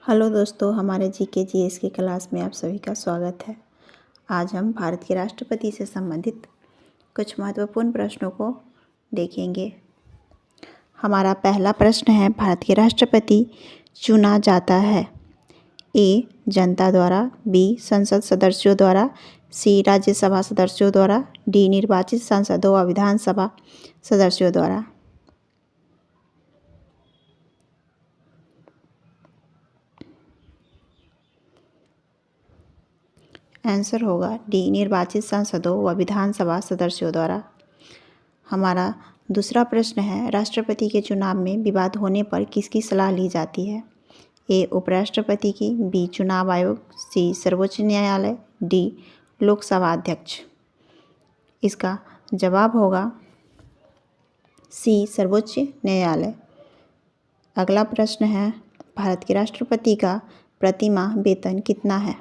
Hello दोस्तों, हमारे GK GS की क्लास में आप सभी का स्वागत है। आज हम भारत के राष्ट्रपति से संबंधित कुछ महत्वपूर्ण प्रश्नों को देखेंगे। हमारा पहला प्रश्न है, भारत के राष्ट्रपति चुना जाता है? ए. जनता द्वारा, बी. संसद सदस्यों द्वारा, सी. राज्यसभा सदस्यों द्वारा, डी. निर्वाचित सांसदों व विधानसभा सदस्यों द्वारा। आंसर होगा डी. निर्वाचित सांसदों व विधानसभा सदस्यों द्वारा। हमारा दूसरा प्रश्न है, राष्ट्रपति के चुनाव में विवाद होने पर किसकी सलाह ली जाती है? ए. उपराष्ट्रपति की, बी. चुनाव आयोग, सी. सर्वोच्च न्यायालय, डी. लोकसभा अध्यक्ष। इसका जवाब होगा सी. सर्वोच्च न्यायालय। अगला प्रश्न है, भारत के राष्ट्रपति का प्रति माह वेतन कितना है?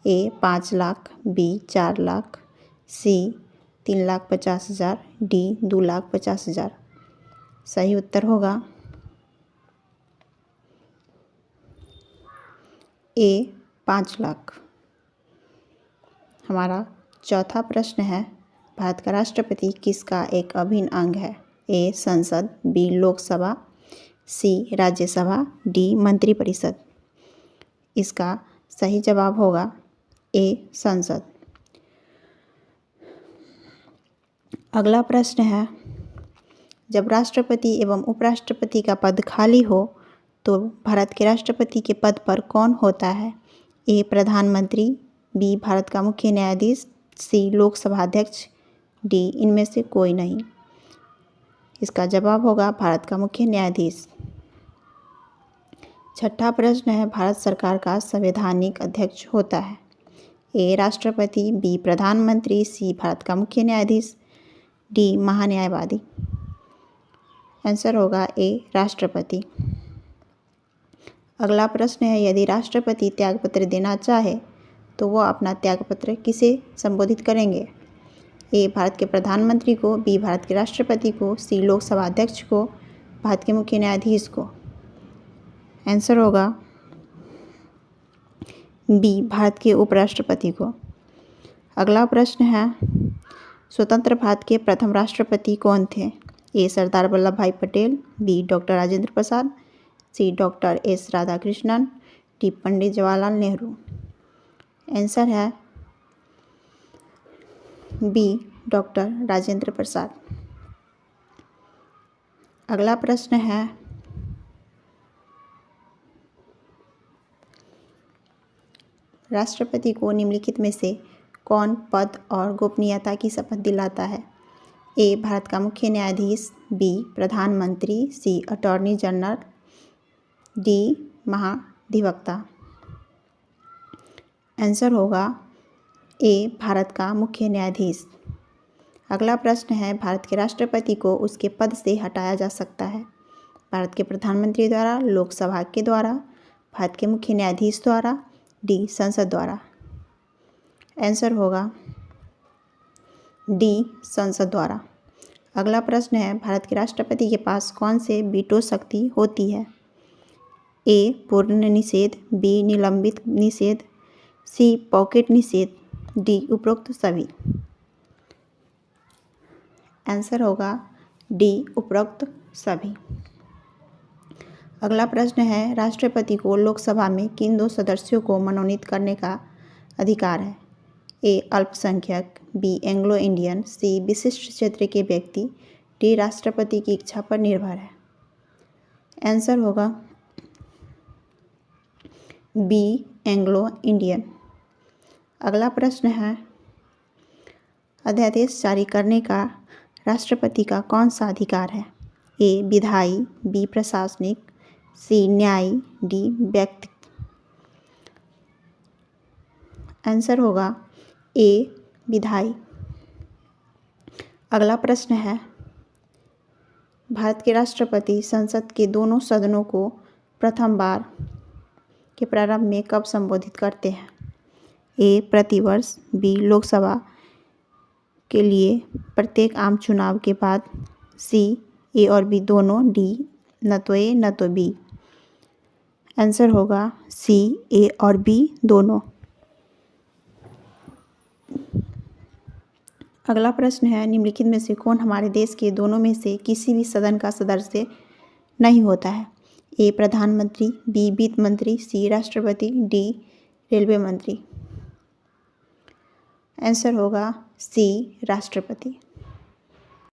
ए. 5 लाख, बी. 4 लाख, सी. 3,50,000, डी. 2,50,000। सही उत्तर होगा ए. 5 लाख। हमारा चौथा प्रश्न है, भारत का राष्ट्रपति किसका एक अभिन्न अंग है? ए. संसद, बी. लोकसभा, सी. राज्यसभा, डी. मंत्रिपरिषद। इसका सही जवाब होगा ए. संसद। अगला प्रश्न है, जब राष्ट्रपति एवं उपराष्ट्रपति का पद खाली हो तो भारत के राष्ट्रपति के पद पर कौन होता है? ए. प्रधानमंत्री, बी. भारत का मुख्य न्यायाधीश, सी. लोकसभा अध्यक्ष, डी. इनमें से कोई नहीं। इसका जवाब होगा भारत का मुख्य न्यायाधीश। छठा प्रश्न है, भारत सरकार का संवैधानिक अध्यक्ष होता है? ए. राष्ट्रपति, बी. प्रधानमंत्री, सी. भारत का मुख्य न्यायाधीश, डी. महान्यायवादी। आंसर होगा ए. राष्ट्रपति। अगला प्रश्न है, यदि राष्ट्रपति त्यागपत्र देना चाहे तो वह अपना त्यागपत्र किसे संबोधित करेंगे? ए. भारत के प्रधानमंत्री को, बी. भारत के राष्ट्रपति को, सी. लोकसभा अध्यक्ष को, भारत के मुख्य न्यायाधीश को। आंसर होगा बी. भारत के उपराष्ट्रपति को। अगला प्रश्न है, स्वतंत्र भारत के प्रथम राष्ट्रपति कौन थे? ए. Sardar Vallabh Bhai Patel, B. Doctor Rajendra Prasad, C. Doctor S. Radhakrishnan, D. Pandit Jawaharlal Nehru. Answer है बी. डॉक्टर राजेंद्र प्रसाद। अगला प्रश्न है, राष्ट्रपति को निम्नलिखित में से कौन पद और गोपनीयता की शपथ दिलाता है? ए. भारत का मुख्य न्यायाधीश, बी. प्रधानमंत्री, सी. Attorney general, D. महाधिवक्ता। आंसर होगा ए. भारत का मुख्य न्यायाधीश। अगला प्रश्न है, भारत के राष्ट्रपति को उसके पद से हटाया जा सकता है? भारत के प्रधानमंत्री द्वारा, लोकसभा के द्वारा, भारत के मुख्य न्यायाधीश द्वारा, डी. संसद द्वारा। आंसर होगा डी. संसद द्वारा। अगला प्रश्न है, भारत के राष्ट्रपति के पास कौन से वीटो शक्ति होती है? ए. पूर्ण निषेध, बी. निलंबित निषेध, सी. पॉकेट निषेध, डी. उपरोक्त सभी। आंसर होगा डी. उपरोक्त सभी। अगला प्रश्न है, राष्ट्रपति को लोकसभा में किन 2 सदस्यों को मनोनीत करने का अधिकार है? ए. अल्पसंख्यक, बी. एंग्लो इंडियन, सी. विशिष्ट क्षेत्र के व्यक्ति, डी. राष्ट्रपति की इच्छा पर निर्भर है। आंसर होगा बी. Anglo Indian. अगला प्रश्न है, अध्यादेश जारी करने का राष्ट्रपति का कौन सा अधिकार है? ए. विधायी, बी. प्रशासनिक, सी. न्यायी, डी. व्यक्तिक। आंसर होगा ए. विधायी। अगला प्रश्न है, भारत के राष्ट्रपति संसद के दोनों सदनों को प्रथम बार के प्रारंभ में कब संबोधित करते हैं? ए. प्रतिवर्ष, बी. लोकसभा के लिए प्रत्येक आम चुनाव के बाद, सी. ए और बी दोनों, डी. न तो ए न तो बी। आंसर होगा सी, ए और बी दोनों। अगला प्रश्न है, निम्नलिखित में से कौन हमारे देश के दोनों में से किसी भी सदन का सदस्य नहीं होता है? ए प्रधानमंत्री, बी वित्त मंत्री, सी राष्ट्रपति, डी रेलवे मंत्री। आंसर होगा सी राष्ट्रपति।